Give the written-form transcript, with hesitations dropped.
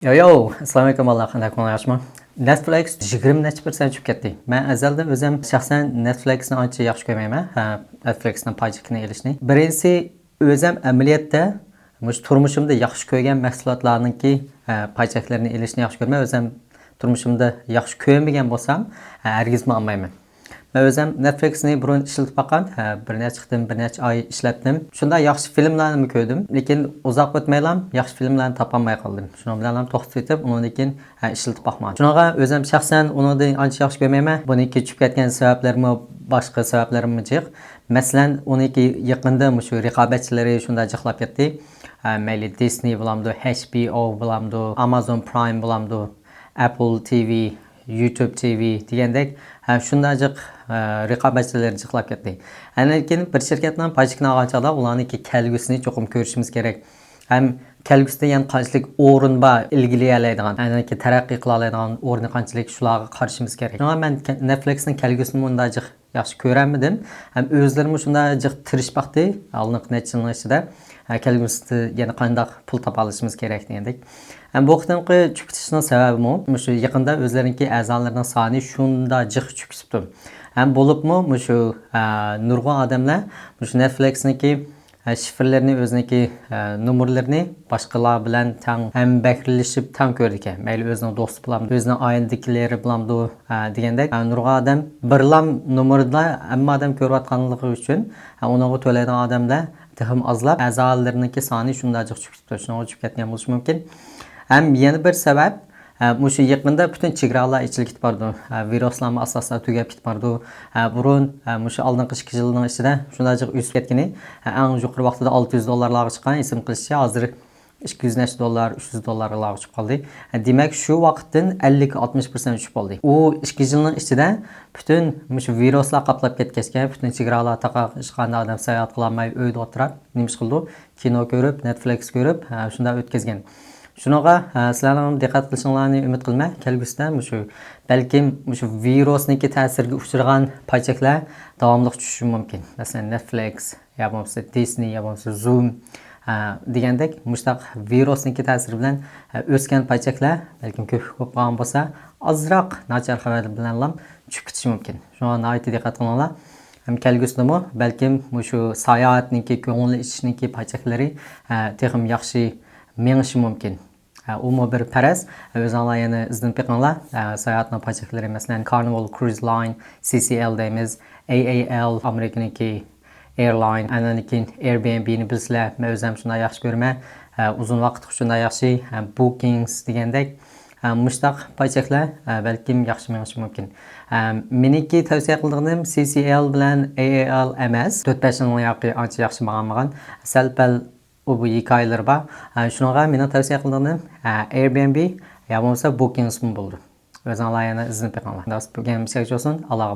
Assalomu alaykum, Alloh qanday qo'yashmi? Netflix 20 necha % tushib ketdi. Men azaldan o'zim shaxsan Netflixni ancha yaxshi ko'rmayman. Netflixning pajikini elishni. Birinchisi o'zim amaliyotda turmushimda yaxshi ko'rgan mahsulotlarningki pajaklarini elishni yaxshi ko'raman. O'zim turmushimda yaxshi ko'rmagan bo'lsam, hargizmi olmayman. Men o'zim Netflixni burun ishlatib baqqan, bir necha oy ishlatdim. Shunda yaxshi filmlarni ko'rdim, lekin uzoq o'tmaylam yaxshi filmlarni topolmay qoldim. Shuning bilan ham to'xtab ketib, undan keyin ishlatib baqmadim. Shunaqa o'zim shaxsan uni ancha yaxshi ko'rmayman. Buniki tushib ketgan sabablarimi boshqa sabablarim jiq. Masalan, uniki yaqinda shu raqobatchilari shunda jiqlab ketdi. Mayli Disney bilamdi, HBO bilamdi, Amazon Prime bilamdi, Apple TV, YouTube TV degandek shundajik raqobatchilar jiqlab ketdi. Lekin bir shirkatdan pajikni olganchada ularniki kelgusini cho'qim ko'rishimiz kerak. Ham kelgusida yana qanchalik o'rin bor ilgilaydigan, aniki taraqqiy qila oladigan o'rni qanchalik shularga qarashimiz kerak. Shunga men Netflixning kelgusini bundajik yaxshi ko'ramidim. Ham o'zlarim shundajik tirishmoqda, alniq necha yil ichida kelgusida yana qanday pul topa olishimiz kerak degandek. Bu qitimqi chukitishning sababi shu yaqinda o'zlarining a'zolarining soni shunda jiq chukibdi. Ham bo'libmi shu nurg'un odamlar shu Netflixniki shifrlarini o'ziniki nomerlarini boshqalar bilan tang hambaklashib tang ko'rdi ekan. Mayli o'zining do'sti bilan, o'zining oiladagilar bilan degandek nurg'un odam birlam nomerda hamma odam ko'rayotganligi uchun unga to'laydigan odamlar ham ozlab a'zolariniki soni shunda jiq chukibdi. Shunga chukib ketgan bo'lishi mumkin. Hem yana bir sebep şu yaqinda butun chegaralar ichilib ketib bordi. Viruslarning asosida tugab ketib bordi. Burun shu oldingi 2 yilning ichida shunday o'sib ketgani, eng yuqori vaqtida $600 chiqqan, esim qilishcha hozir $200 $300 chiqib qoldi. Demak, shu vaqtdan 50-60% tushib qoldi. U 2 yilning ichida butun shu viruslar qaplab ketgachga, butun chegaralar taqashqanda odam sayohat qila olmay uyda o'tirib, nima ish qildi? Kino ko'rib, Netflix ko'rib, shunda o'tkazgan. Shunaqa sizlarning diqqat qilishinglarni umid qilman. Kelgusida shu balkim shu virusniki ta'siriga uchragan pajeklar davomli tushishi mumkin. Masalan, Netflix, yo bo'lmasa Disney, yo bo'lmasa Zoom degandek mushtaq virusniki ta'siri bilan o'sgan pajeklar balkim ko'p qolgan bo'lsa, ozroq nachar xabar bilan ham tushib ketishi mumkin. Shunga nihoyatda diqqat qilinglar. Hem kelgusida balkim shu sayohatniki, ko'ngil ichishniki pajeklari texim yaxshi mengishi mumkin. U bir paraz o'zinglar yana izlanib beqinglar. Sayohatning pajeklari masalan Carnival Cruise Line, CCL deymiz, AAL Amerikaniki airline, ananiki Airbnb'ni bilsizlar. Men o'zim shunday yaxshi ko'raman. Uzun vaqt shunday yaxshi bookings degandek mushtaq pajeklar balkim yaxshi mengishi mumkin. Meniki tavsiya qilganim CCL bilan AAL emas. 4-5 yilning yoqi ancha yaxshi bo'lgan. Salpal bu hikoyalar bor. Shunga meni tavsiya qilganim Airbnb yo bo'lmasa Bookings bo'ldi. O'zinglar yana izlanib beqinglar. Do'st, bu game olsun. Allohga